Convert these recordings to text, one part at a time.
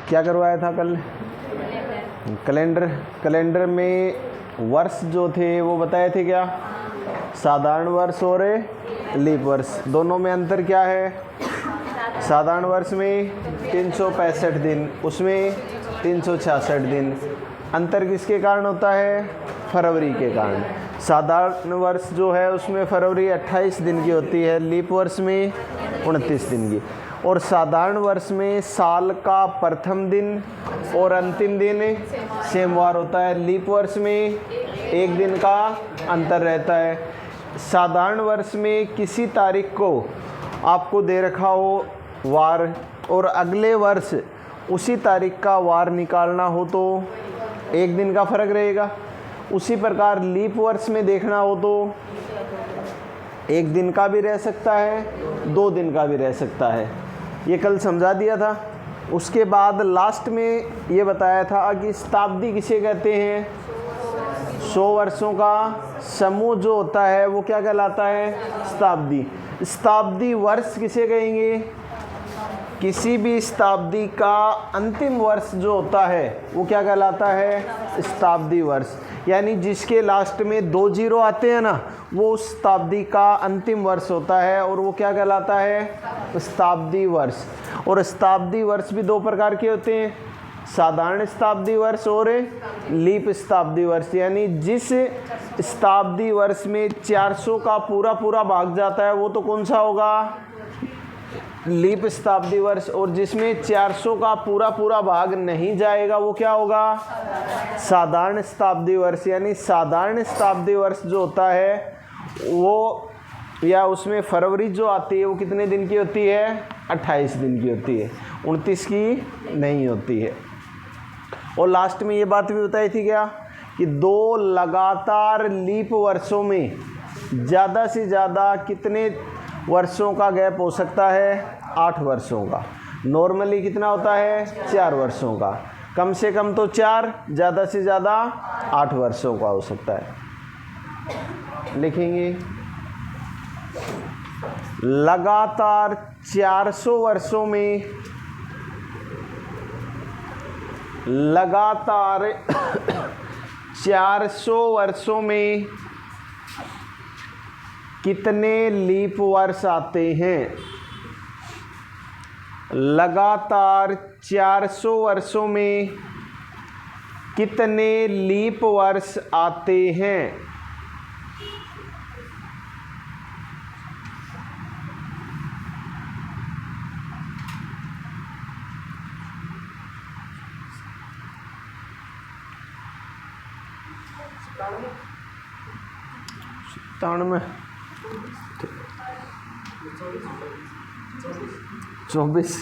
क्या करवाया था कल? कैलेंडर में वर्ष जो थे वो बताए थे क्या? साधारण वर्ष और लीप वर्ष। दोनों में अंतर क्या है? साधारण वर्ष में 365 दिन, उसमें 366 दिन। अंतर किसके कारण होता है? फरवरी के कारण। साधारण वर्ष जो है उसमें फरवरी 28 दिन की होती है, लीप वर्ष में 29 दिन की। और साधारण वर्ष में साल का प्रथम दिन और अंतिम दिन सोमवार होता है, लीप वर्ष में एक दिन का अंतर रहता है। साधारण वर्ष में किसी तारीख को आपको दे रखा हो वार और अगले वर्ष उसी तारीख का वार निकालना हो तो एक दिन का फर्क रहेगा। उसी प्रकार लीप वर्ष में देखना हो तो एक दिन का भी रह सकता है, 2 दिन का भी रह सकता है। ये कल समझा दिया था। उसके बाद लास्ट में ये बताया था कि शताब्दी किसे कहते हैं? 100 वर्षों का समूह जो होता है वो क्या कहलाता है? शताब्दी। शताब्दी वर्ष किसे कहेंगे? किसी भी शताब्दी का अंतिम वर्ष जो होता है वो क्या कहलाता है? शताब्दी वर्ष। यानी जिसके लास्ट में 2 जीरो आते हैं ना, वो उस शताब्दी का अंतिम वर्ष होता है और वो क्या कहलाता है? शताब्दी वर्ष। और शताब्दी वर्ष भी 2 प्रकार के होते हैं, साधारण शताब्दी वर्ष और लीप शताब्दी वर्ष। यानी जिस शताब्दी वर्ष में 400 का पूरा भाग जाता है वो तो कौन सा होगा? लीप शताब्दी वर्ष। और जिसमें 400 का पूरा भाग नहीं जाएगा वो क्या होगा? साधारण शताब्दी वर्ष। यानी साधारण शताब्दी वर्ष जो होता है वो, या उसमें फरवरी जो आती है वो कितने दिन की होती है? 28 दिन की होती है, 29 की नहीं होती है। और लास्ट में ये बात भी बताई थी क्या कि 2 लगातार लीप वर्षों में ज़्यादा से ज़्यादा कितने वर्षों का गैप हो सकता है? 8 वर्षों का। नॉर्मली कितना होता है? 4 वर्षों का। कम से कम तो 4, ज़्यादा से ज़्यादा 8 वर्षों का हो सकता है। लिखेंगे लगातार 400 वर्षों में, लगातार 400 वर्षों में कितने लीप वर्ष आते हैं? लगातार 400 वर्षों में कितने लीप वर्ष आते हैं? में 24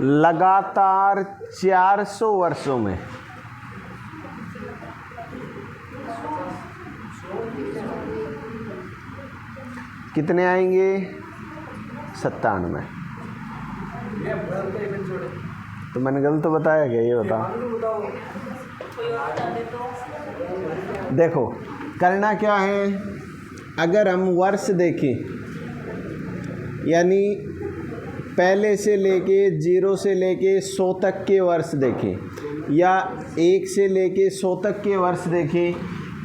लगातार 400 वर्षों में कितने आएंगे? 97। तो मैंने गलत तो बताया क्या? ये बता। देखो करना क्या है, अगर हम वर्ष देखें यानी पहले से लेके 0 से लेके 100 तक के वर्ष देखें या 1 से लेके 100 तक के वर्ष देखें,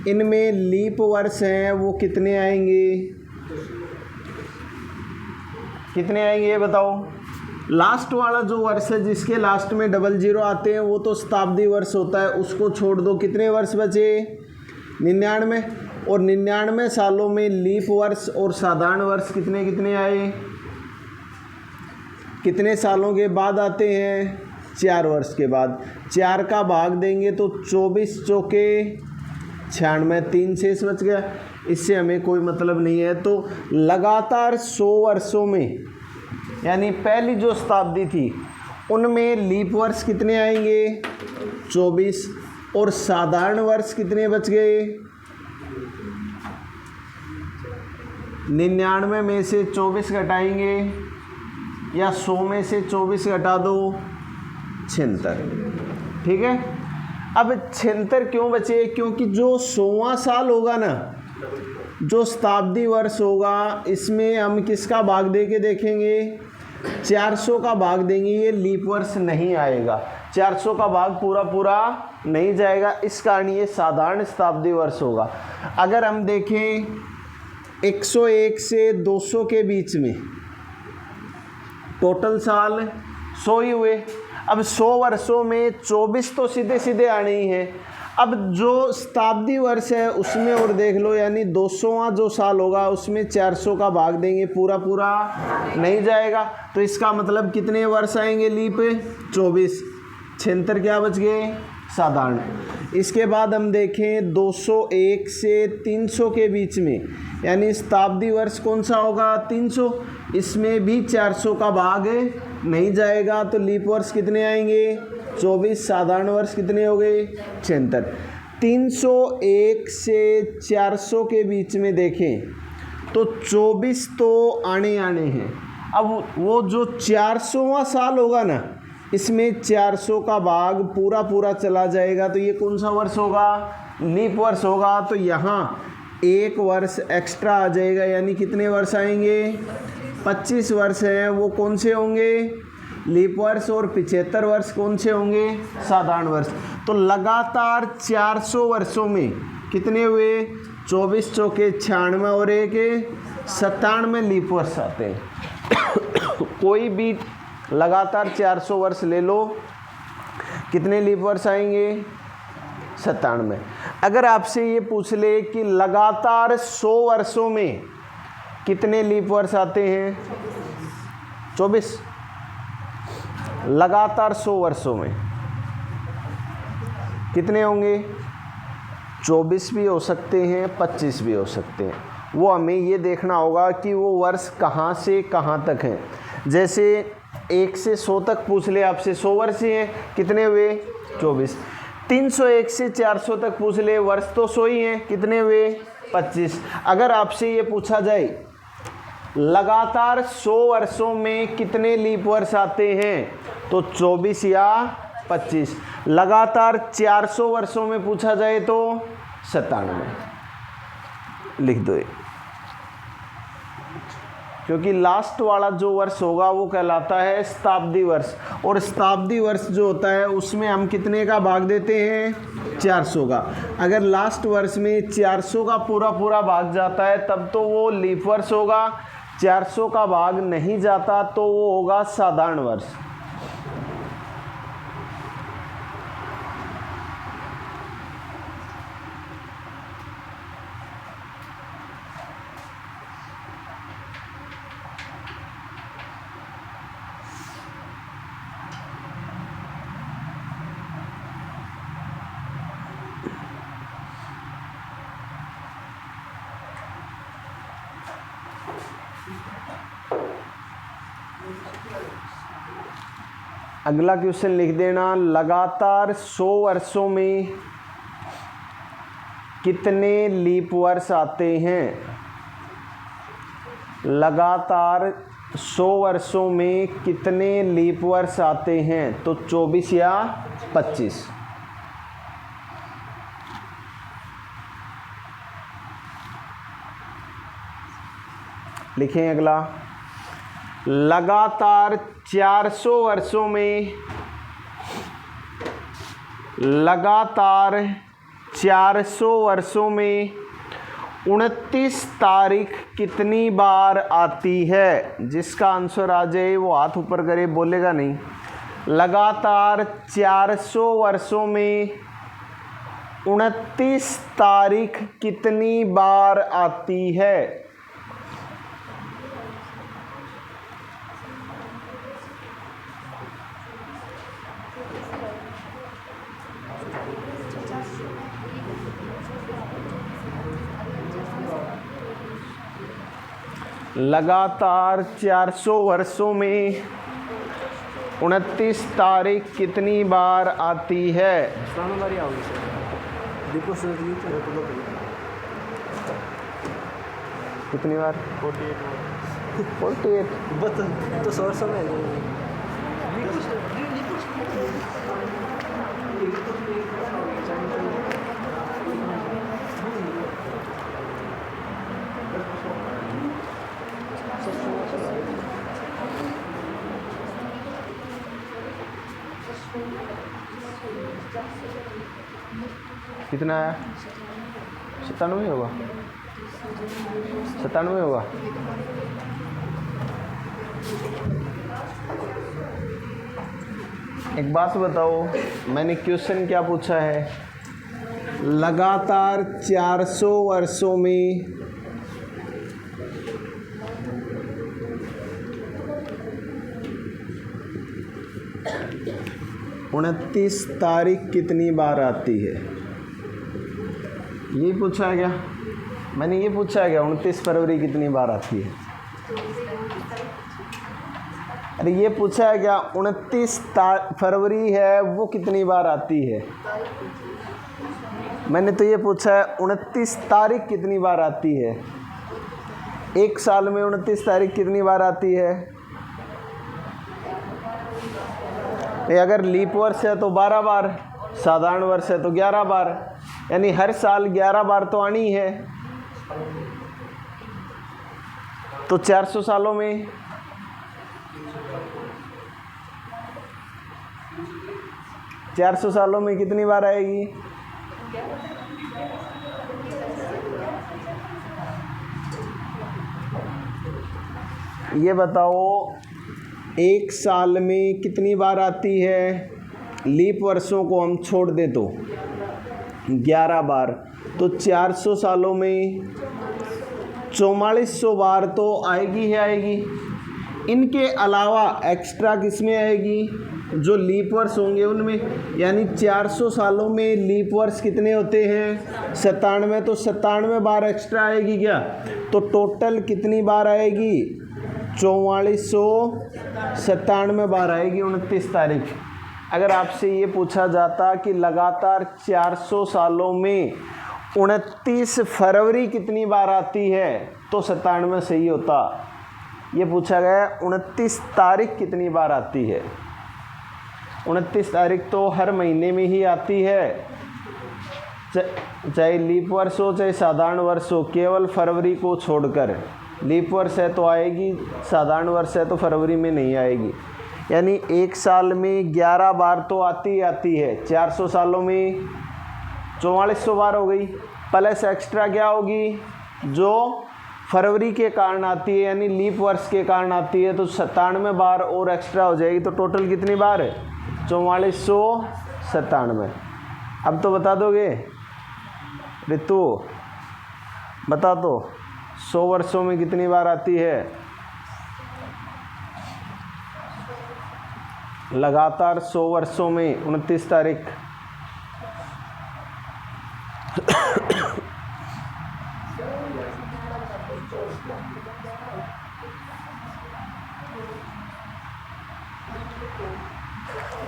इनमें लीप वर्ष हैं वो कितने आएंगे? कितने आएंगे ये बताओ। लास्ट वाला जो वर्ष है जिसके लास्ट में 00 आते हैं वो तो शताब्दी वर्ष होता है, उसको छोड़ दो। कितने वर्ष बचे? 99। और 99 सालों में लीप वर्ष और साधारण वर्ष कितने कितने आए? कितने सालों के बाद आते हैं? 4 वर्ष के बाद। 4 का भाग देंगे तो 24 चौके 96, 3 शेष बच गया। इससे हमें कोई मतलब नहीं है। तो लगातार 100 वर्षों में यानी पहली जो शताब्दी थी उनमें लीप वर्ष कितने आएंगे? 24। और साधारण वर्ष कितने बच गए? 99 में से 24 घटाएंगे या 100 में से 24 घटा दो, 76। ठीक है। अब 76 क्यों बचे? क्योंकि जो 100वां साल होगा ना, जो शताब्दी वर्ष होगा इसमें हम किसका भाग दे के देखेंगे, 400 का भाग देंगे, ये लीप वर्ष नहीं आएगा, 400 का भाग पूरा पूरा नहीं जाएगा, इस कारण ये साधारण शताब्दी वर्ष होगा। अगर हम देखें 101 से 200 के बीच में टोटल साल 100 ही हुए। अब 100 वर्षों में 24 तो सीधे सीधे आने ही हैं। अब जो शताब्दी वर्ष है उसमें और देख लो, यानी 200वां जो साल होगा उसमें 400 का भाग देंगे, पूरा पूरा नहीं जाएगा, तो इसका मतलब कितने वर्ष आएंगे लीप, 24, 76 क्या बच गए, साधारण। इसके बाद हम देखें 201 से 300 के बीच में, यानी शताब्दी वर्ष कौन सा होगा, 300, इसमें भी 400 का भाग नहीं जाएगा, तो लीप वर्ष कितने आएंगे, 24, साधारण वर्ष कितने हो गए, 76। 301 से 400 के बीच में देखें तो 24 तो आने आने हैं। अब वो जो 400वां साल होगा ना, इसमें 400 का भाग पूरा पूरा चला जाएगा, तो ये कौन सा वर्ष होगा, लीप वर्ष होगा। तो यहाँ एक वर्ष एक्स्ट्रा आ जाएगा, यानी कितने वर्ष आएंगे, 25 वर्ष हैं, वो कौन से होंगे, लीप वर्ष, और 75 वर्ष कौन से होंगे, साधारण वर्ष। तो लगातार 400 वर्षों में कितने हुए, 24 चौके 96 और 1 97 लीप वर्ष आते हैं। कोई भी लगातार 400 वर्ष ले लो, कितने लीप वर्ष आएंगे, 97। अगर आपसे ये पूछ ले कि लगातार 100 वर्षों में कितने लीप वर्ष आते हैं, 24, लगातार 100 वर्षों में कितने होंगे, 24 भी हो सकते हैं, 25 भी हो सकते हैं। वो हमें ये देखना होगा कि वो वर्ष कहाँ से कहाँ तक हैं। जैसे 1 से 100 तक पूछ ले आपसे, 100 वर्ष ही हैं, कितने हुए, 24। 301 से 400 तक पूछ ले, वर्ष तो 100 ही हैं, कितने हुए, 25। अगर आपसे ये पूछा जाए लगातार 100 वर्षों में कितने लीप वर्ष आते हैं, तो 24 या 25। लगातार 400 वर्षों में पूछा जाए तो 97 लिख दो, क्योंकि लास्ट वाला जो वर्ष होगा वो कहलाता है शताब्दी वर्ष, और शताब्दी वर्ष जो होता है उसमें हम कितने का भाग देते हैं, 400 का। अगर लास्ट वर्ष में 400 का पूरा पूरा भाग जाता है तब तो वो लीप वर्ष होगा, 400 का भाग नहीं जाता तो वो होगा साधारण वर्ष। अगला क्वेश्चन लिख देना, लगातार 100 वर्षों में कितने लीप वर्ष आते हैं, लगातार 100 वर्षों में कितने लीप वर्ष आते हैं, तो 24 या 25। लिखें अगला, लगातार 400 वर्षों में, लगातार 400 वर्षों में 29 तारीख कितनी बार आती है। जिसका आंसर आ जाए वो हाथ ऊपर करे, बोलेगा नहीं। लगातार 400 वर्षों में 29 तारीख कितनी बार आती है। लगातार 400 वर्षों में 29 तारीख कितनी बार आती है। कितनी बार, 48 तो 100 में कितना आया? 97 होगा, 97 होगा। एक बात बताओ, मैंने क्वेश्चन क्या पूछा है? लगातार 400 वर्षों में 29 तारीख कितनी बार आती है? ये पूछा है क्या? मैंने ये पूछा है क्या 29 फरवरी कितनी बार आती है? अरे ये पूछा है क्या 29 फरवरी है वो कितनी बार आती है? मैंने तो ये पूछा है 29 तारीख कितनी बार आती है? एक साल में 29 तारीख कितनी बार आती है? अगर लीप वर्ष है तो 12 बार, साधारण वर्ष है तो 11 बार, यानी हर साल 11 बार तो आनी है। तो 400 सालों में 400 सालों में कितनी बार आएगी? ये बताओ, एक साल में कितनी बार आती है? लीप वर्षों को हम छोड़ दे तो 11 बार, तो 400 सालों में 4400 बार तो आएगी ही आएगी। इनके अलावा एक्स्ट्रा किसमें आएगी? जो लीप वर्ष होंगे उनमें। यानी 400 सालों में लीप वर्ष कितने होते हैं? 97, तो 97 बार एक्स्ट्रा आएगी क्या? तो टोटल कितनी बार आएगी? 4497 बार आएगी 29 तारीख। अगर आपसे ये पूछा जाता कि लगातार 400 सालों में 29 फरवरी कितनी बार आती है, तो 97 सही होता। ये पूछा गया 29 तारीख कितनी बार आती है। 29 तारीख तो हर महीने में ही आती है, चाहे लीप वर्ष हो चाहे साधारण वर्ष हो, केवल फरवरी को छोड़कर। लीप वर्ष है तो आएगी, साधारण वर्ष है तो फरवरी में नहीं आएगी। यानी एक साल में 11 बार तो आती है। 400 सालों में 4400 बार हो गई, प्लस एक्स्ट्रा क्या होगी? जो फरवरी के कारण आती है, यानी लीप वर्ष के कारण आती है, तो 97 बार और एक्स्ट्रा हो जाएगी। तो टोटल कितनी बार है? 4497। अब तो बता दोगे ऋतु, बता दो 100 वर्षों में कितनी बार आती है? लगातार 100 वर्षों में 29 तारीख।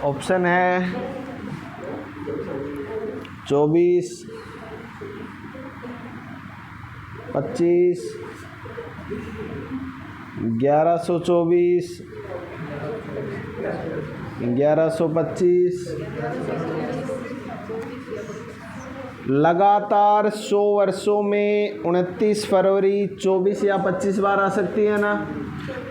ऑप्शन है 24, 25, 1124, 1125। लगातार 100 वर्षों में 29 फरवरी 24 या 25 बार आ सकती है ना।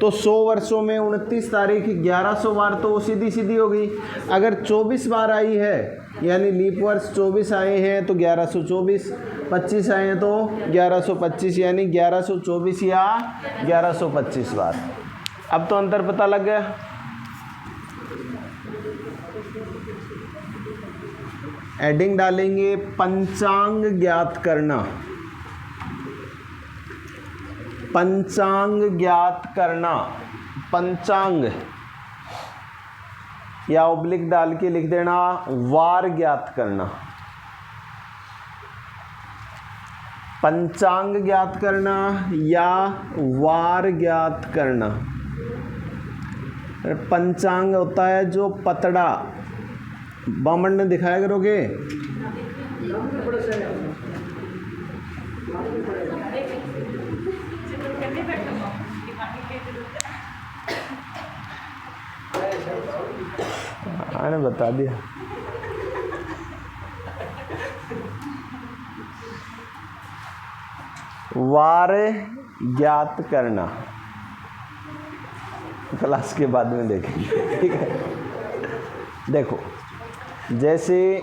तो 100 वर्षों में 29 तारीख 1100 बार तो सीधी हो गई। अगर 24 बार आई है, यानी लीप वर्ष 24 आए हैं तो 1124, 25 आए हैं तो 1125, यानी 1124 या 1125 बार। अब तो अंतर पता लग गया। एडिंग डालेंगे, पंचांग ज्ञात करना। पंचांग ज्ञात करना, पंचांग या ऑब्लिक डाल के लिख देना वार ज्ञात करना। पंचांग ज्ञात करना या वार ज्ञात करना। पंचांग होता है जो पतड़ा, बामण ने दिखाया करोगे। मैंने बता दिया। वार ज्ञात करना क्लास के बाद में देखेंगे, ठीक है। देखो जैसे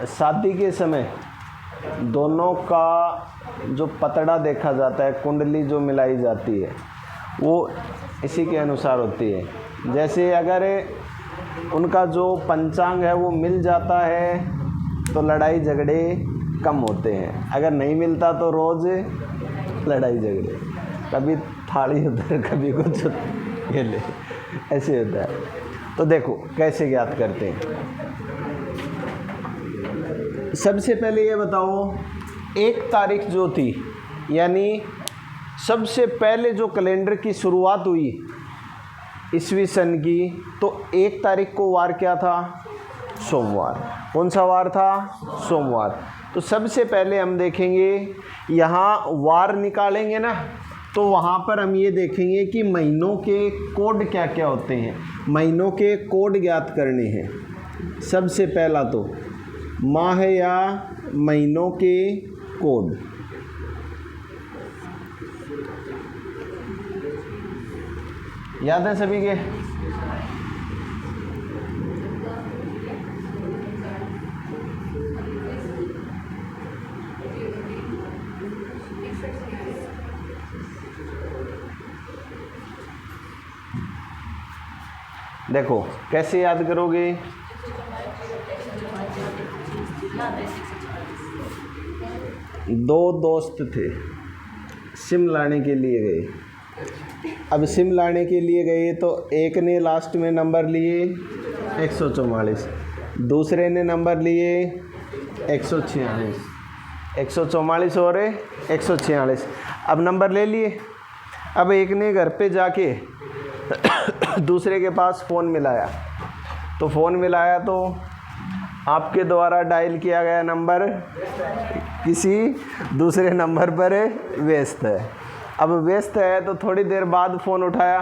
शादी के समय दोनों का जो पतड़ा देखा जाता है, कुंडली जो मिलाई जाती है, वो इसी के अनुसार होती है। जैसे अगर उनका जो पंचांग है वो मिल जाता है तो लड़ाई झगड़े कम होते हैं, अगर नहीं मिलता तो रोज़ लड़ाई झगड़े, कभी थाली उधर कभी कुछ, ये ले, ऐसे होता है। तो देखो कैसे ज्ञात करते हैं। सबसे पहले ये बताओ, 1 तारीख जो थी, यानी सबसे पहले जो कैलेंडर की शुरुआत हुई ईस्वी सन की, तो 1 तारीख को वार क्या था? सोमवार। कौन सा वार था? सोमवार। तो सबसे पहले हम देखेंगे, यहाँ वार निकालेंगे ना, तो वहाँ पर हम ये देखेंगे कि महीनों के कोड क्या क्या होते हैं। महीनों के कोड ज्ञात करने हैं। सबसे पहला तो माह या महीनों के कोड। याद है सभी के? देखो कैसे याद करोगे? दो दोस्त थे, सिम लाने के लिए गए। अब सिम लाने के लिए गए तो एक ने लास्ट में नंबर लिए 144, दूसरे ने नंबर लिए 146, 144 और 146। अब नंबर ले लिए। अब एक ने घर पे जाके दूसरे के पास फ़ोन मिलाया, तो फ़ोन मिलाया तो आपके द्वारा डायल किया गया नंबर किसी दूसरे नंबर पर व्यस्त है। अब व्यस्त है तो थोड़ी देर बाद फ़ोन उठाया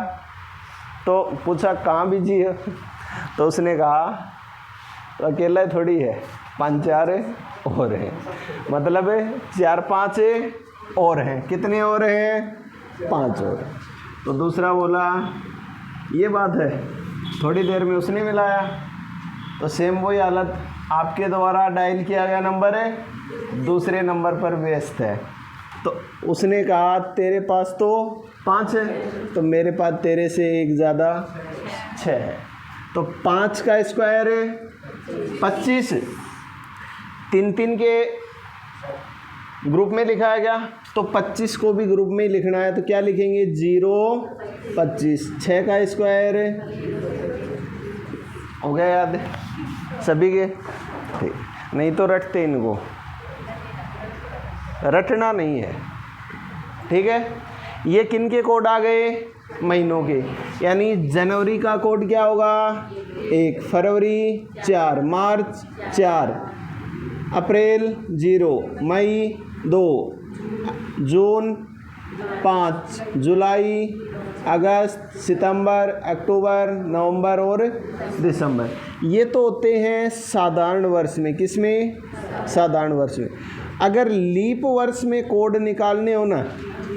तो पूछा कहाँ बिजी है, तो उसने कहा तो अकेला थोड़ी है, 5-4 और हैं, मतलब 4-5 और हैं। कितने और हैं? 5 और। तो दूसरा बोला ये बात है, थोड़ी देर में उसने मिलाया तो सेम वही हालत, आपके द्वारा डायल किया गया नंबर है, दूसरे नंबर पर व्यस्त है। तो उसने कहा तेरे पास तो 5 है, तो मेरे पास तेरे से एक ज़्यादा 6 है, तो 5 का स्क्वायर है 25। 3-3 के ग्रुप में लिखा है क्या? तो 25 को भी ग्रुप में ही लिखना है, तो क्या लिखेंगे? 0 25। 6 का स्क्वायर हो गया याद सभी के? ठीक, नहीं तो रटते, इनको रटना नहीं है, ठीक है। ये किन के कोड आ गए? महीनों के, यानी जनवरी का कोड क्या होगा? 1, फरवरी 4, मार्च 4, अप्रैल 0, मई 2, जून 5, जुलाई, अगस्त, सितंबर, अक्टूबर, नवंबर और दिसंबर। ये तो होते हैं साधारण वर्ष में। किस में? साधारण वर्ष में। अगर लीप वर्ष में कोड निकालने हो ना,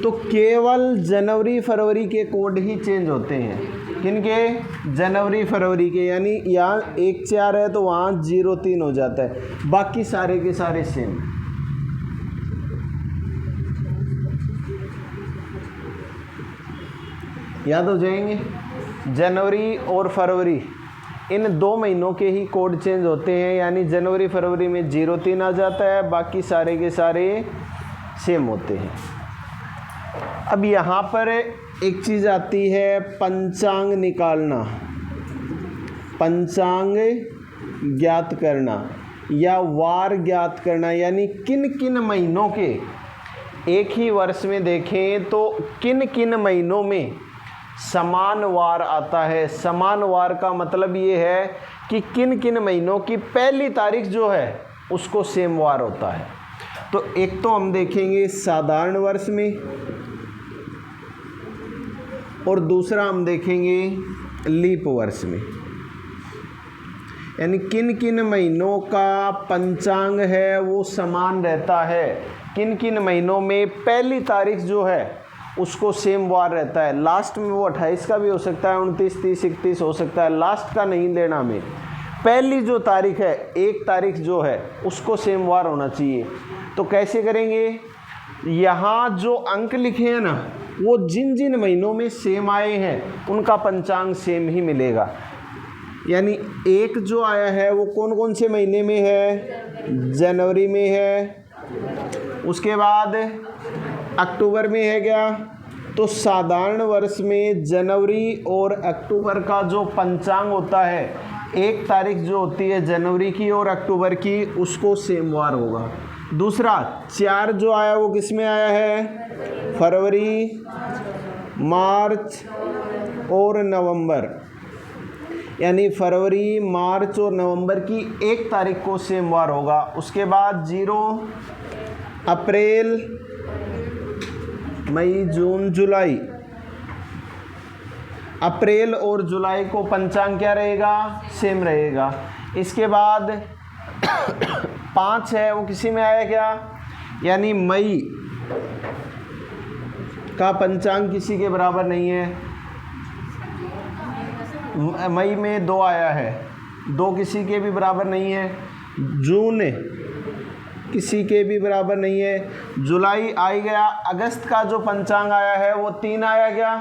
तो केवल जनवरी फरवरी के कोड ही चेंज होते हैं। किनके? जनवरी फरवरी के, यानी यहाँ 1-4 है तो वहाँ 0-3 हो जाता है, बाकी सारे के सारे सेम। याद हो जाएंगे? जनवरी और फरवरी, इन 2 महीनों के ही कोड चेंज होते हैं, यानी जनवरी फरवरी में 0-3 आ जाता है, बाकी सारे के सारे सेम होते हैं। अब यहाँ पर एक चीज़ आती है पंचांग निकालना, पंचांग ज्ञात करना या वार ज्ञात करना, यानी किन किन महीनों के, एक ही वर्ष में देखें तो किन किन महीनों में समान वार आता है। समान वार का मतलब ये है कि किन किन महीनों की पहली तारीख जो है उसको सेम वार होता है। तो एक तो हम देखेंगे साधारण वर्ष में, और दूसरा हम देखेंगे लीप वर्ष में, यानी किन किन महीनों का पंचांग है वो समान रहता है, किन किन महीनों में पहली तारीख जो है उसको सेम वार रहता है। लास्ट में वो 28 का भी हो सकता है, 29, 30, 31 हो सकता है, लास्ट का नहीं लेना में। पहली जो तारीख है, 1 तारीख जो है उसको सेम वार होना चाहिए। तो कैसे करेंगे, यहाँ जो अंक लिखे हैं ना, वो जिन जिन महीनों में सेम आए हैं उनका पंचांग सेम ही मिलेगा। यानी 1 जो आया है वो कौन कौन से महीने में है, जनवरी में है, उसके बाद अक्टूबर में है क्या। तो साधारण वर्ष में जनवरी और अक्टूबर का जो पंचांग होता है, 1 तारीख जो होती है जनवरी की और अक्टूबर की, उसको सेम वार होगा। दूसरा 4 जो आया वो किस में आया है, फरवरी, मार्च और नवंबर। यानी फरवरी, मार्च और नवंबर की 1 तारीख को सेम वार होगा। उसके बाद 0 अप्रैल, मई, जून, जुलाई। अप्रैल और जुलाई को पंचांग क्या रहेगा, सेम रहेगा। इसके बाद 5 है वो किसी में आया क्या, यानी मई का पंचांग किसी के बराबर नहीं है। मई में 2 आया है, 2 किसी के भी बराबर नहीं है। जून किसी के भी बराबर नहीं है। जुलाई आ गया। अगस्त का जो पंचांग आया है वो 3 आया क्या,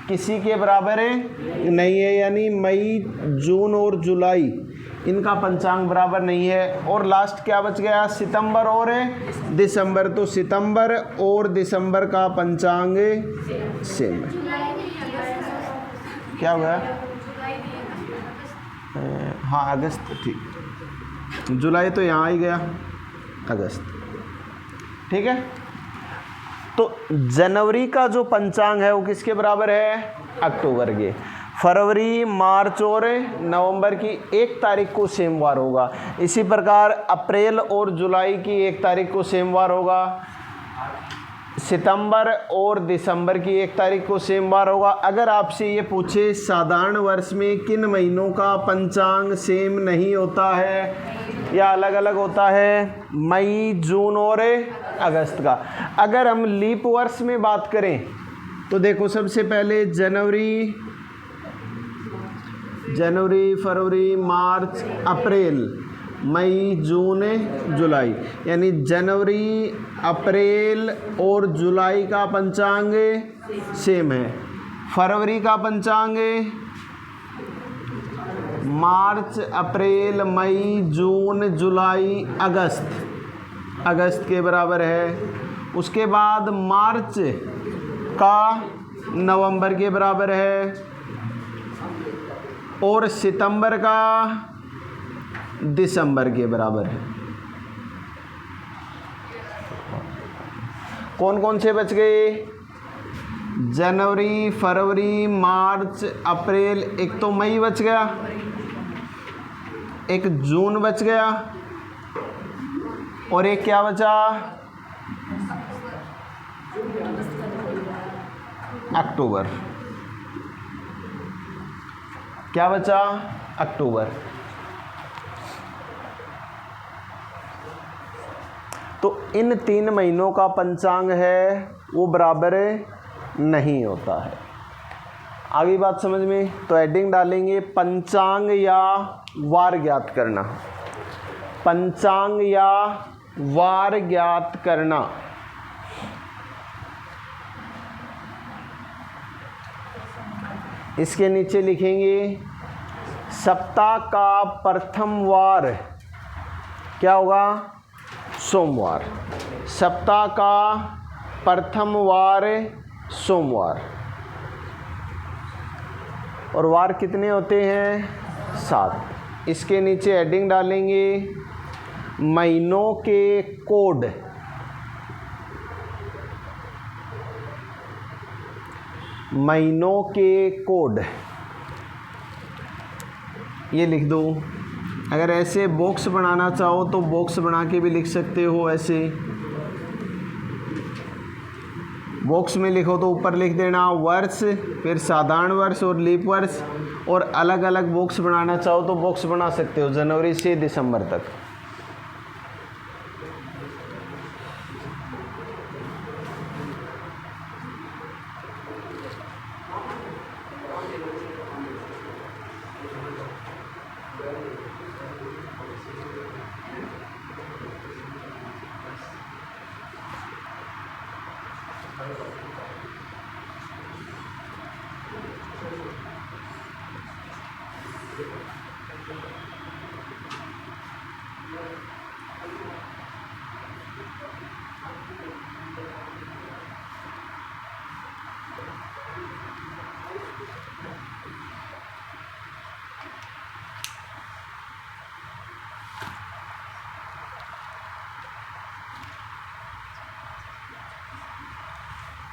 किसी के बराबर है नहीं है। यानी मई, जून और जुलाई इनका पंचांग बराबर नहीं है। और लास्ट क्या बच गया, सितंबर और दिसंबर। तो सितंबर और दिसंबर का पंचांग सेम है। क्या हुआ, हाँ अगस्त, ठीक, जुलाई तो यहाँ ही गया, अगस्त, ठीक है। तो जनवरी का जो पंचांग है वो किसके बराबर है, अक्टूबर के। फरवरी, मार्च और नवंबर की 1 तारीख को सेम वार होगा। इसी प्रकार अप्रैल और जुलाई की 1 तारीख को सेम वार होगा। सितंबर और दिसंबर की 1 तारीख को सेम वार होगा। अगर आपसे ये पूछे साधारण वर्ष में किन महीनों का पंचांग सेम नहीं होता है या अलग अलग होता है, मई, जून और अगस्त का। अगर हम लीप वर्ष में बात करें तो देखो, सबसे पहले जनवरी, फरवरी, मार्च, अप्रैल, मई, जून, जुलाई। यानी जनवरी, अप्रैल और जुलाई का पंचांग सेम है। फरवरी का पंचांग मार्च, अप्रैल, मई, जून, जुलाई, अगस्त के बराबर है। उसके बाद मार्च का नवंबर के बराबर है और सितंबर का दिसंबर के बराबर है। कौन कौन से बच गए, जनवरी, फरवरी, मार्च, अप्रैल, एक तो मई बच गया, एक जून बच गया और एक क्या बचा, अक्टूबर। क्या बचा, अक्टूबर। तो इन 3 महीनों का पंचांग है वो बराबर नहीं होता है। आगे बात समझ में, तो हेडिंग डालेंगे पंचांग या वार ज्ञात करना। पंचांग या वार ज्ञात करना। इसके नीचे लिखेंगे सप्ताह का प्रथम वार क्या होगा, सोमवार। सप्ताह का प्रथम वार सोमवार। और वार कितने होते हैं, 7। इसके नीचे हेडिंग डालेंगे महीनों के कोड। महीनों के कोड ये लिख दो। अगर ऐसे बॉक्स बनाना चाहो तो बॉक्स बना के भी लिख सकते हो। ऐसे बॉक्स में लिखो तो ऊपर लिख देना वर्ष, फिर साधारण वर्ष और लीप वर्ष। और अलग अलग बॉक्स बनाना चाहो तो बॉक्स बना सकते हो जनवरी से दिसंबर तक।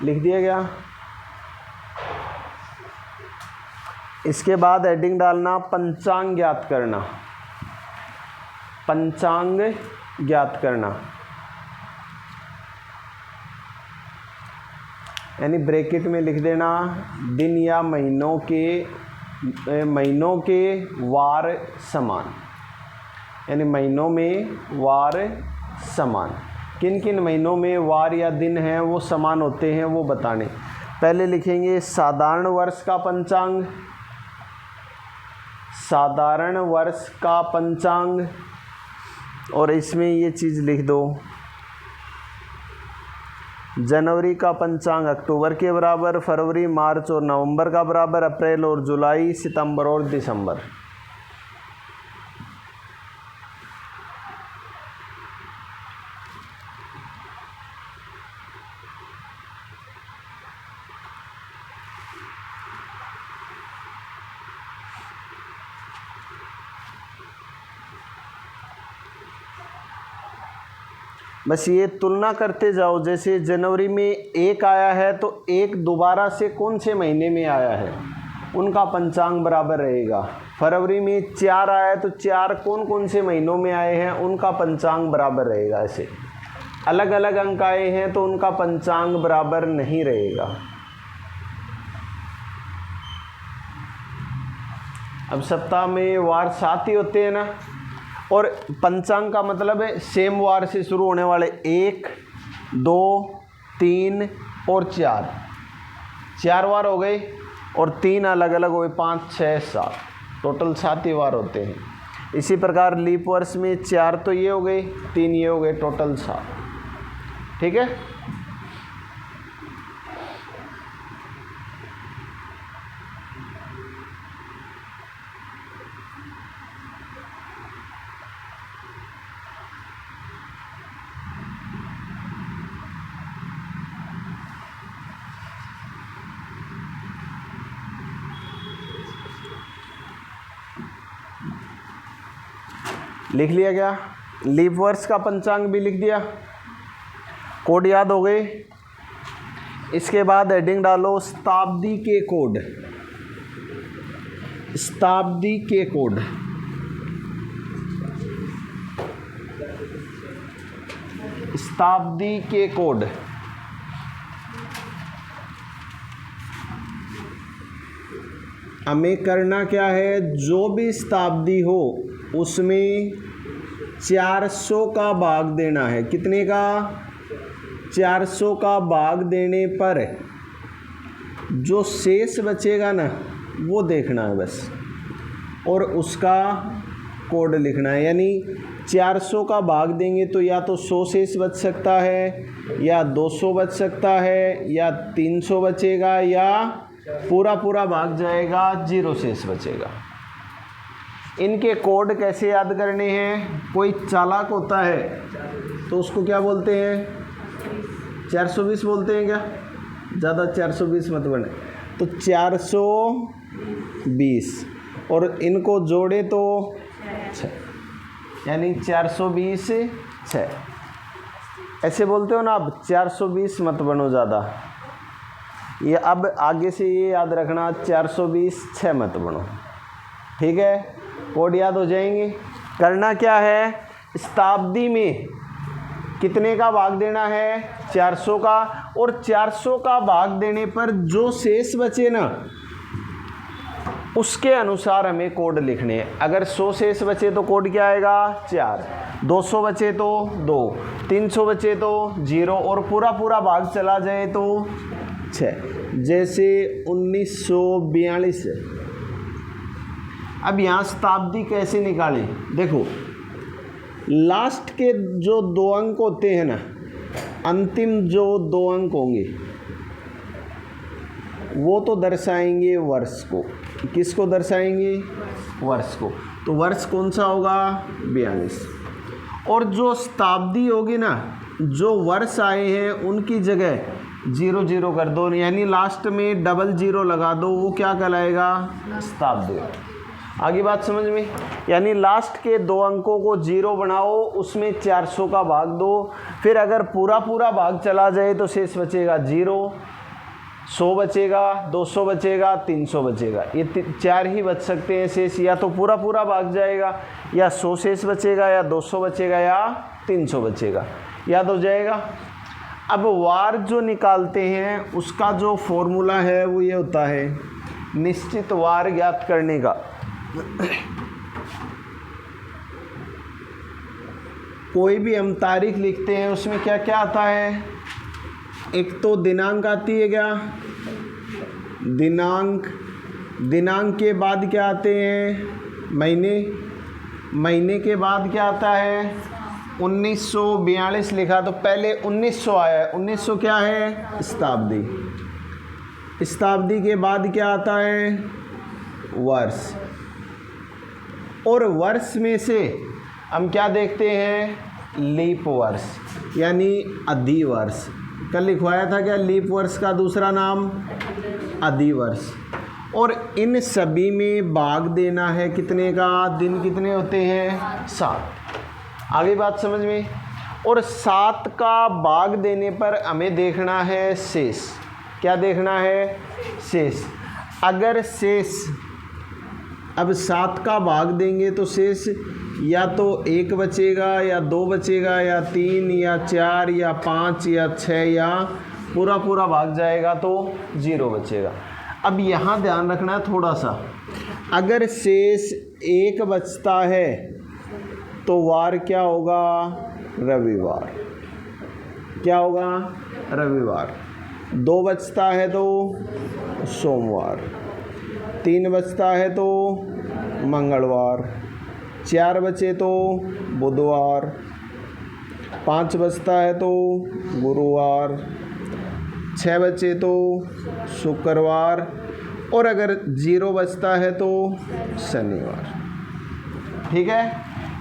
लिख दिया गया। इसके बाद हेडिंग डालना पंचांग ज्ञात करना, पंचांग ज्ञात करना, यानी ब्रैकेट में लिख देना दिन या महीनों के वार समान, यानी महीनों में वार समान। किन किन महीनों में वार या दिन हैं वो समान होते हैं वो बताने। पहले लिखेंगे साधारण वर्ष का पंचांग, साधारण वर्ष का पंचांग, और इसमें ये चीज़ लिख दो जनवरी का पंचांग अक्टूबर के बराबर, फरवरी मार्च और नवंबर का बराबर, अप्रैल और जुलाई, सितंबर और दिसंबर। बस ये तुलना करते जाओ, जैसे जनवरी में 1 आया है तो 1 दोबारा से कौन से महीने में आया है उनका पंचांग बराबर रहेगा। फरवरी में 4 आया है तो 4 कौन कौन से महीनों में आए हैं उनका पंचांग बराबर रहेगा। ऐसे अलग अलग अंक आए हैं तो उनका पंचांग बराबर नहीं रहेगा। अब सप्ताह में वार 7 ही होते हैं ना, और पंचांग का मतलब है सेम वार से शुरू होने वाले 1, 2, 3 और 4, 4 वार हो गए, और 3 अलग अलग हो गए, 5, 6, 7, टोटल 7 ही वार होते हैं। इसी प्रकार लीप वर्ष में 4 तो ये हो गए, 3 ये हो गए, टोटल 7। ठीक है। लिख लिया गया। लीप वर्ष का पंचांग भी लिख दिया, कोड याद हो गए। इसके बाद हेडिंग डालो शताब्दी के कोड, शताब्दी के कोड। शताब्दी के कोड हमें करना क्या है, जो भी शताब्दी हो उसमें 400 का भाग देना है। कितने का? 400 का भाग देने पर जो शेष बचेगा ना वो देखना है बस, और उसका कोड लिखना है। यानी 400 का भाग देंगे तो या तो 100 शेष बच सकता है, या 200 बच सकता है, या 300 बचेगा, या पूरा भाग जाएगा, 0 शेष बचेगा। इनके कोड कैसे याद करने हैं? कोई चालाक होता है तो उसको क्या बोलते हैं? 420 बोलते हैं क्या? ज़्यादा 420 मत बने, तो 420 और इनको जोड़े तो 6, यानी 420 6। ऐसे बोलते हो ना अब, 420 मत बनो ज़्यादा। ये अब आगे से ये याद रखना, 420 6 मत बनो। ठीक है, कोड याद हो जाएंगे। करना क्या है, शताब्दी में कितने का भाग देना है? 400 का, और 400 का भाग देने पर जो शेष बचे ना उसके अनुसार हमें कोड लिखने हैं। अगर 100 शेष बचे तो कोड क्या आएगा? 4, 200 बचे तो 2, 300 बचे तो 0, और पूरा भाग चला जाए तो 6। जैसे 1942 है। अब यहाँ शताब्दी कैसे निकालें? देखो, लास्ट के जो 2 अंक होते हैं ना, अंतिम जो 2 अंक होंगे वो तो दर्शाएंगे वर्ष को। किसको दर्शाएंगे? वर्ष को। तो वर्ष कौन सा होगा? 42। और जो शताब्दी होगी ना, जो वर्ष आए हैं उनकी जगह 0 0 कर दो, यानी लास्ट में डबल 0 लगा दो, वो क्या कहलाएगा? शताब्दी। आगे बात समझ में? यानी लास्ट के 2 अंकों को 0 बनाओ, उसमें 400 का भाग दो, फिर अगर पूरा भाग चला जाए तो शेष बचेगा 0, 100 बचेगा, 200 बचेगा, 300 बचेगा। ये 4 ही बच सकते हैं शेष, या तो पूरा पूरा भाग जाएगा, या 100 शेष बचेगा, या 200 बचेगा, या 300 बचेगा। याद हो जाएगा। अब वार जो निकालते हैं उसका जो फॉर्मूला है वो ये होता है निश्चित वार ज्ञात करने का। कोई भी हम तारीख लिखते हैं उसमें क्या क्या आता है, एक तो दिनांक आती है क्या, दिनांक, दिनांक के बाद क्या आते हैं महीने, महीने के बाद क्या आता है 1942 लिखा तो पहले 1900 आया है, 1900 क्या है शताब्दी, शताब्दी के बाद क्या आता है वर्ष, और वर्ष में से हम क्या देखते हैं लीप वर्ष यानी अधिवर्ष। कल लिखवाया था क्या लीप वर्ष का दूसरा नाम अधिवर्ष। और इन सभी में भाग देना है कितने का, दिन कितने होते हैं 7। आगे बात समझ में। और 7 का भाग देने पर हमें देखना है शेष। क्या देखना है शेष। अगर शेष, अब 7 का भाग देंगे तो शेष या तो 1 बचेगा, या 2 बचेगा, या 3, या 4, या 5, या 6, या पूरा पूरा भाग जाएगा तो 0 बचेगा। अब यहाँ ध्यान रखना है थोड़ा सा, अगर शेष 1 बचता है तो वार क्या होगा रविवार। क्या होगा रविवार। 2 बचता है तो सोमवार, 3 बचता है तो मंगलवार, 4 बचे तो बुधवार, 5 बचता है तो गुरुवार, 6 बचे तो शुक्रवार, और अगर 0 बचता है तो शनिवार। ठीक है,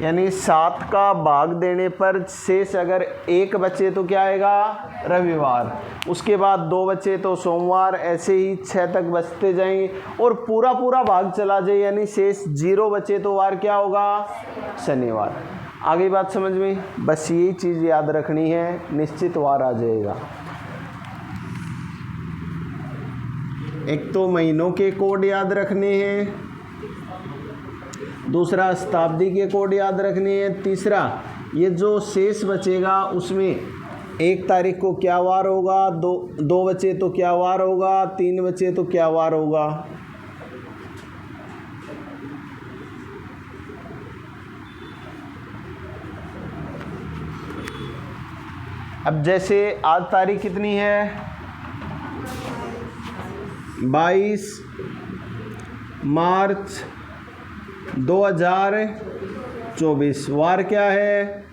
यानी 7 का भाग देने पर शेष अगर 1 बचे तो क्या आएगा रविवार, उसके बाद 2 बचे तो सोमवार, ऐसे ही 6 तक बचते जाएंगे, और पूरा पूरा भाग चला जाए यानी शेष 0 बचे तो वार क्या होगा शनिवार। आगे बात समझ में। बस यही चीज़ याद रखनी है, निश्चित वार आ जाएगा। एक तो महीनों के कोड याद रखने हैं, दूसरा शताब्दी के कोड याद रखने हैं, तीसरा ये जो शेष बचेगा उसमें 1 तारीख को क्या वार होगा, 2 बचे तो क्या वार होगा, 3 बचे तो क्या वार होगा। अब जैसे आज तारीख कितनी है 22 मार्च 2024। वार क्या है,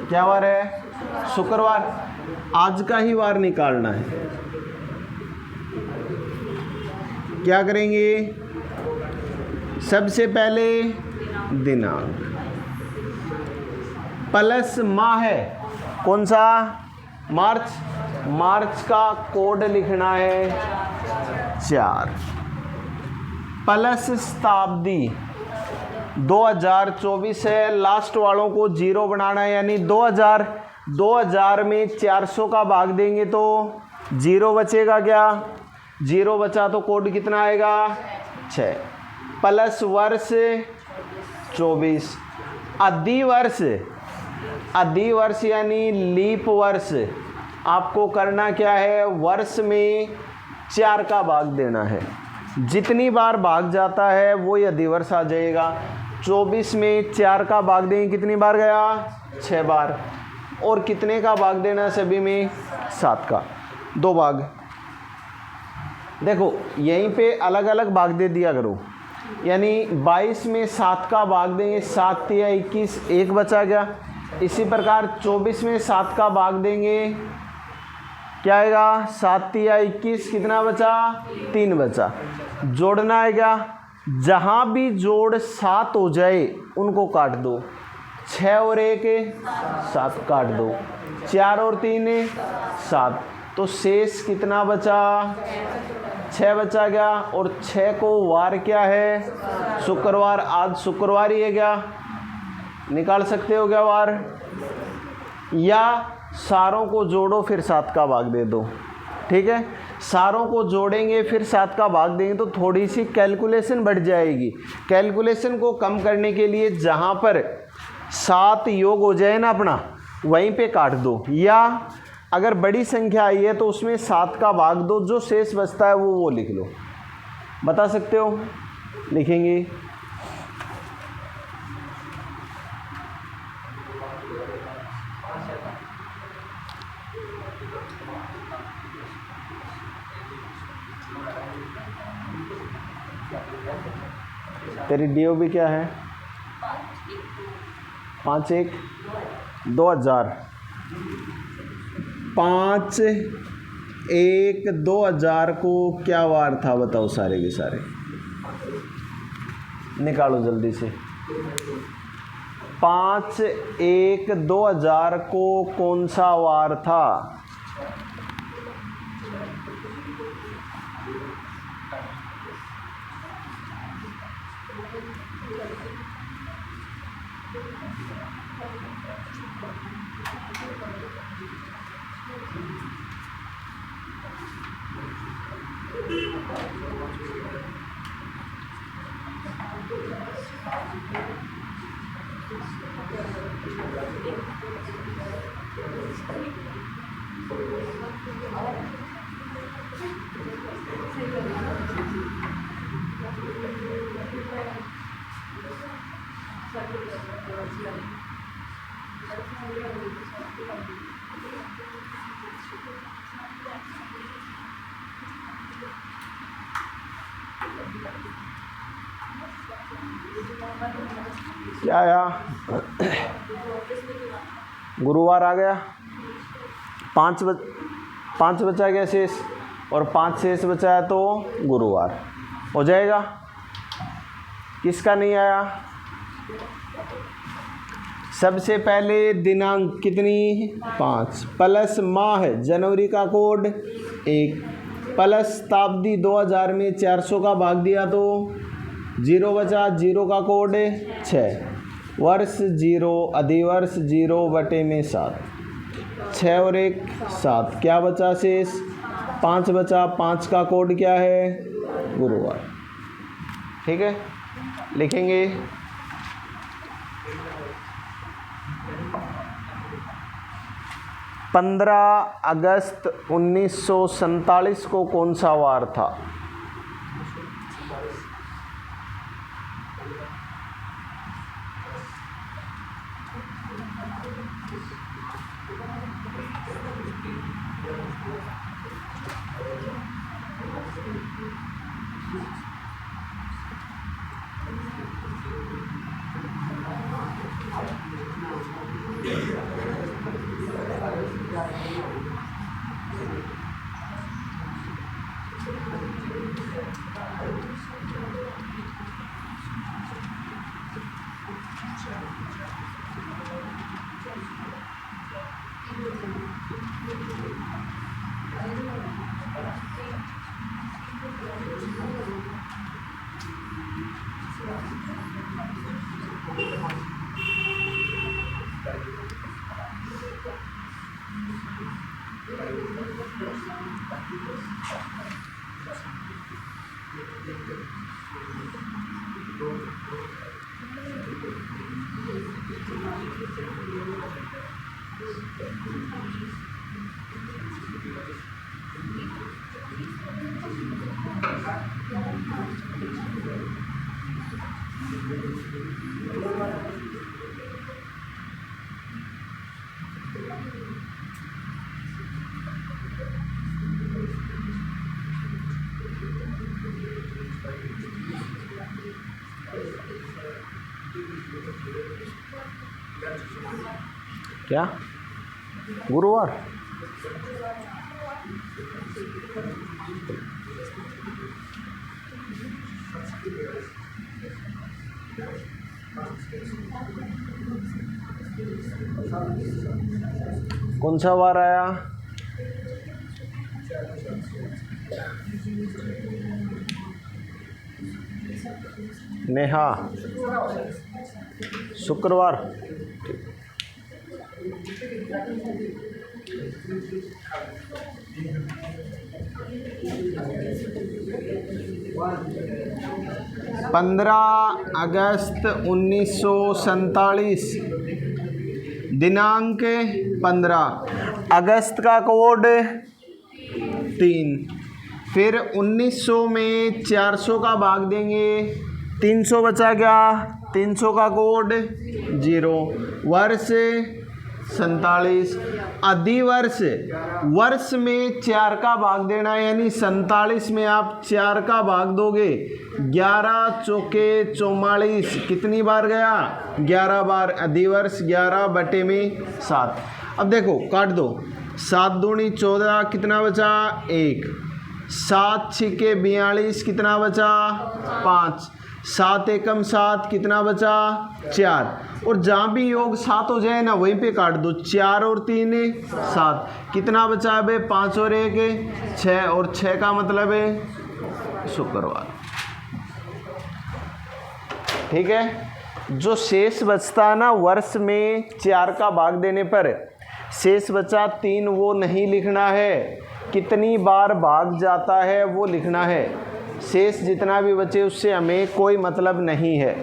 क्या वार है शुक्रवार। आज का ही वार निकालना है। क्या करेंगे, सबसे पहले दिनांक प्लस माह है, कौन सा मार्च, मार्च का कोड लिखना है 4, प्लस शताब्दी 2024 है, लास्ट वालों को 0 बनाना है, यानी 2000 में 400 का भाग देंगे तो 0 बचेगा। क्या 0 बचा तो कोड कितना आएगा 6, प्लस वर्ष 24, अधिवर्ष, अधिवर्ष यानी लीप वर्ष। आपको करना क्या है, वर्ष में 4 का भाग देना है, जितनी बार भाग जाता है वो ही अधिवर्ष आ जाएगा। 24 में 4 का भाग देंगे, कितनी बार गया 6 बार, और कितने का भाग देना सभी में 7 का, 2 भाग। देखो यहीं पे अलग अलग भाग दे दिया करो, यानी 22 में 7 का भाग देंगे, 7 या 21, 1 बचा गया। इसी प्रकार 24 में 7 का भाग देंगे, क्या आएगा 7 या 21, कितना बचा 3 बचा। जोड़ना है क्या, जहाँ भी जोड़ 7 हो जाए उनको काट दो, 6 और 1 7 काट दो, 4 और 3 7, तो शेष कितना बचा 6 बचा गया। और 6 को वार क्या है शुक्रवार, आज शुक्रवार ही है, क्या निकाल सकते हो क्या वार, या सारों को जोड़ो फिर 7 का भाग दे दो। ठीक है, सारों को जोड़ेंगे फिर 7 का भाग देंगे तो थोड़ी सी कैलकुलेशन बढ़ जाएगी। कैलकुलेशन को कम करने के लिए जहाँ पर 7 योग हो जाए ना अपना, वहीं पे काट दो, या अगर बड़ी संख्या आई है तो उसमें 7 का भाग दो, जो शेष बचता है वो लिख लो। बता सकते हो? लिखेंगे तेरी DOB क्या है? 5 1 2000। 5 1 2000 को क्या वार था बताओ सारे के सारे, निकालो जल्दी से। 5 1 2000 को कौन सा वार था? क्या आया? गुरुवार आ गया। 5 बचा गया शेष, और 5 शेष बचा है तो गुरुवार हो जाएगा। किसका नहीं आया? सबसे पहले दिनांक कितनी? 5 प्लस माह जनवरी का कोड 1 प्लस शताब्दी 2000 में 400 का भाग दिया तो 0 बचा, 0 का कोड 6, वर्ष 0 अधिवर्ष 0 बटे में 7, 6 और 1 7, क्या बचा शेष? 5 बचा। 5 का कोड क्या है? गुरुवार। ठीक है, लिखेंगे 15 अगस्त 1947 को कौन सा वार था? क्या? गुरुवार। कौन सा वार आया? नेहा, शुक्रवार। अगस्त 1947, दिनांक 15, अगस्त का कोड 3। फिर 1900 में 400 का भाग देंगे, 300 बचा क्या, 300 का कोड 0, वर्ष 47। अधिवर्ष, वर्ष में 4 का भाग देना है, यानी 47 में आप 4 का भाग दोगे, 11 चौके 44, कितनी बार गया, 11 बार। अधिवर्ष 11 बटे में 7। अब देखो काट दो, 7 दूनी 14, कितना बचा 1, 7 छिके 42, कितना बचा 5, 7 एकम 7, कितना बचा 4। और जहाँ भी योग 7 हो जाए ना वहीं पे काट दो, 4 और 3 7, कितना बचा है बे, 5 और 1 6, और 6 का मतलब है शुक्रवार। ठीक है, जो शेष बचता है ना वर्ष में 4 का भाग देने पर शेष बचा 3, वो नहीं लिखना है, कितनी बार भाग जाता है वो लिखना है। शेष जितना भी बचे उससे हमें कोई मतलब नहीं है।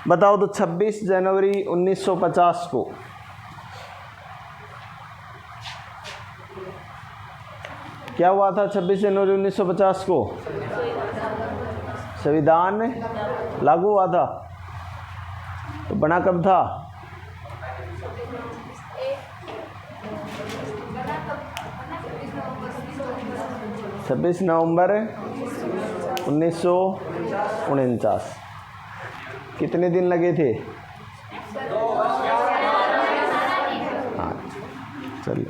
बताओ तो 26 जनवरी 1950 को क्या हुआ था? 26 जनवरी 1950 को संविधान लागू हुआ था। तो बना कब था? छब्बीस नवंबर 1949। कितने दिन लगे थे? हाँ चलिए।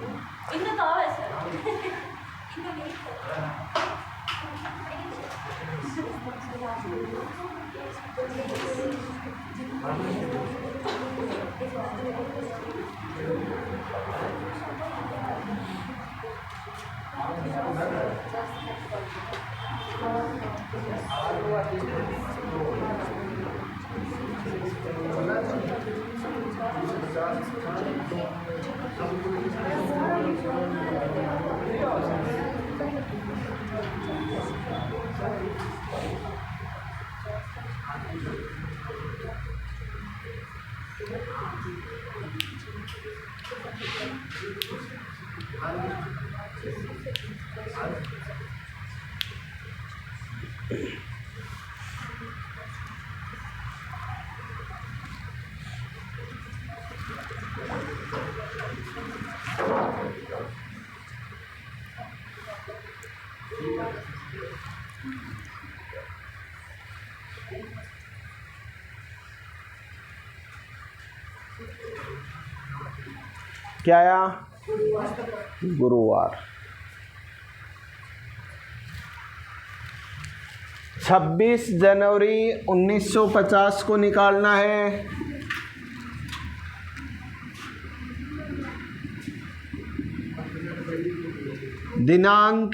क्या आया? गुरुवार। 26 जनवरी 1950 को निकालना है। दिनांक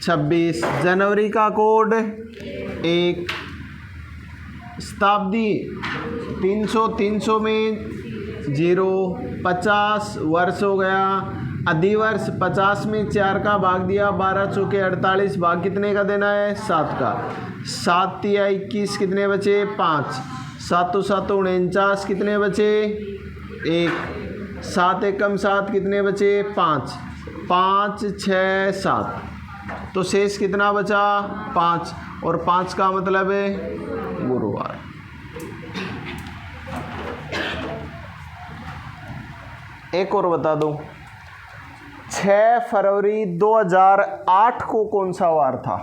26, जनवरी का कोड 1, शताब्दी 300, 300 में 0, 50 वर्ष हो गया। अधिवर्ष 50 में 4 का भाग दिया, 12 चौके 48, भाग कितने का देना है? 7 का। 7 तिया 21, कितने बचे? 5। 7 7 49, कितने बचे? 1। 7 एकम 7, कितने बचे? 5। 5 6 7, तो शेष कितना बचा? 5, और 5 का मतलब है गुरुवार। एक और बता दूं, 6 फरवरी 2008 को कौन सा वार था?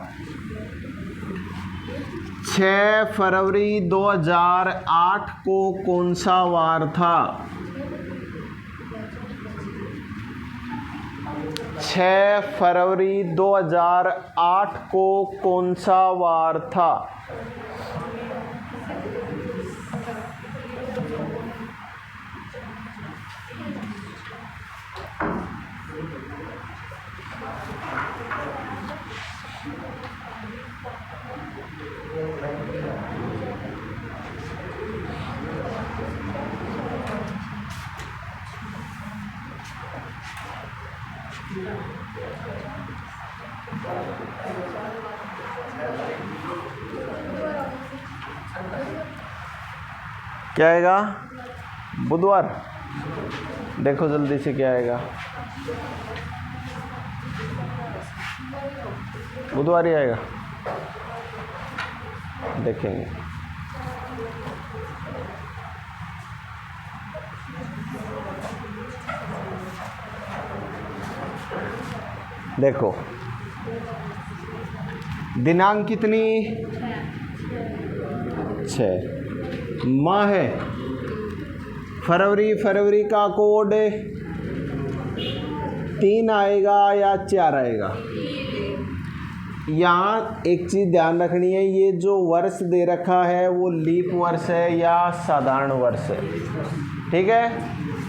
6 फरवरी 2008 को कौन सा वार था? 6 फरवरी 2008 को कौन सा वार था? क्या आएगा? बुधवार। देखो जल्दी से क्या आएगा, बुधवार ही आएगा, देखेंगे। देखो दिनांक कितनी? 6। माह है फरवरी, फरवरी का कोड 3 आएगा या 4 आएगा? यहाँ एक चीज़ ध्यान रखनी है, ये जो वर्ष दे रखा है वो लीप वर्ष है या साधारण वर्ष है, ठीक है।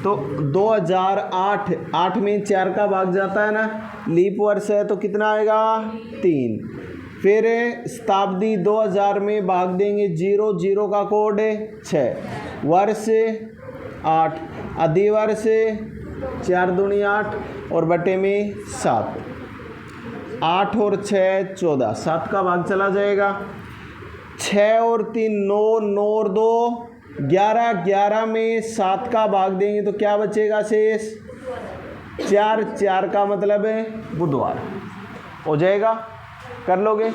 तो 2008, 8 में 4 का भाग जाता है ना, लीप वर्ष है तो कितना आएगा? 3। फिर शताब्दी 2000 में भाग देंगे 0, 0 का कोड 6, वर्ष 8, अधिवर्ष 4 दूनी 8 और बटे में 7, 8 और 6 14, 7 का भाग चला जाएगा। 6 और 3 9, 9 और 2 11, 11 में 7 का भाग देंगे तो क्या बचेगा शेष? 4, 4 का मतलब है बुधवार। हो जाएगा, कर लोगे।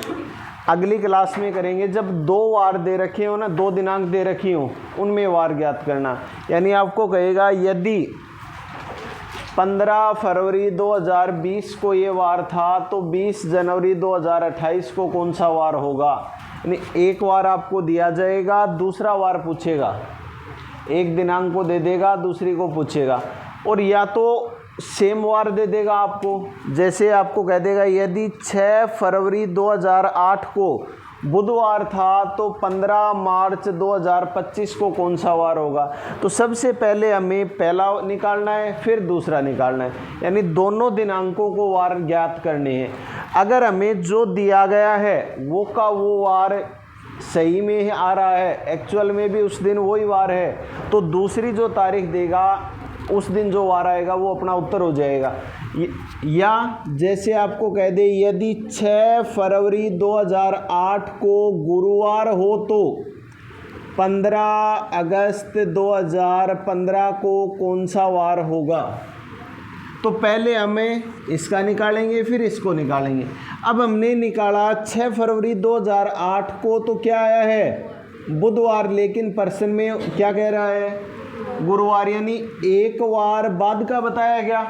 अगली क्लास में करेंगे जब 2 वार दे रखे हो ना, 2 दिनांक दे रखी हो, उनमें वार ज्ञात करना। यानी आपको कहेगा यदि 15 फरवरी 2020 को ये वार था तो 20 जनवरी 2028 को कौन सा वार होगा। यानी एक वार आपको दिया जाएगा, दूसरा वार पूछेगा, एक दिनांक को दे देगा, दूसरी को पूछेगा, और या तो सेम वार दे देगा आपको। जैसे आपको कह देगा यदि 6 फरवरी 2008 को बुधवार था तो 15 मार्च 2025 को कौन सा वार होगा। तो सबसे पहले हमें पहला निकालना है, फिर दूसरा निकालना है, यानी दोनों दिनांकों को वार ज्ञात करने हैं। अगर हमें जो दिया गया है वो का वो वार सही में आ रहा है, एक्चुअल में भी उस दिन वही वार है, तो दूसरी जो तारीख देगा उस दिन जो वार आएगा वो अपना उत्तर हो जाएगा। या जैसे आपको कह दे यदि 6 फरवरी 2008 को गुरुवार हो तो 15 अगस्त 2015 को कौन सा वार होगा। तो पहले हमें इसका निकालेंगे, फिर इसको निकालेंगे। अब हमने निकाला 6 फरवरी 2008 को, तो क्या आया है? बुधवार, लेकिन पर्सन में क्या कह रहा है? गुरुवार, यानी एक वार बाद का बताया गया।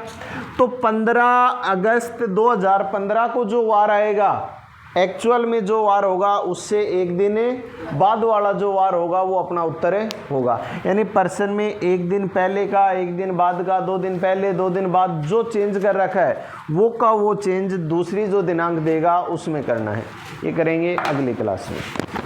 तो 15 अगस्त 2015 को जो वार आएगा, एक्चुअल में जो वार होगा उससे एक दिन बाद वाला जो वार होगा वो अपना उत्तर होगा। यानी पर्सन में एक दिन पहले का, एक दिन बाद का, 2 दिन पहले 2 दिन बाद जो चेंज कर रखा है वो का वो चेंज दूसरी जो दिनांक देगा उसमें करना है। ये करेंगे अगली क्लास में।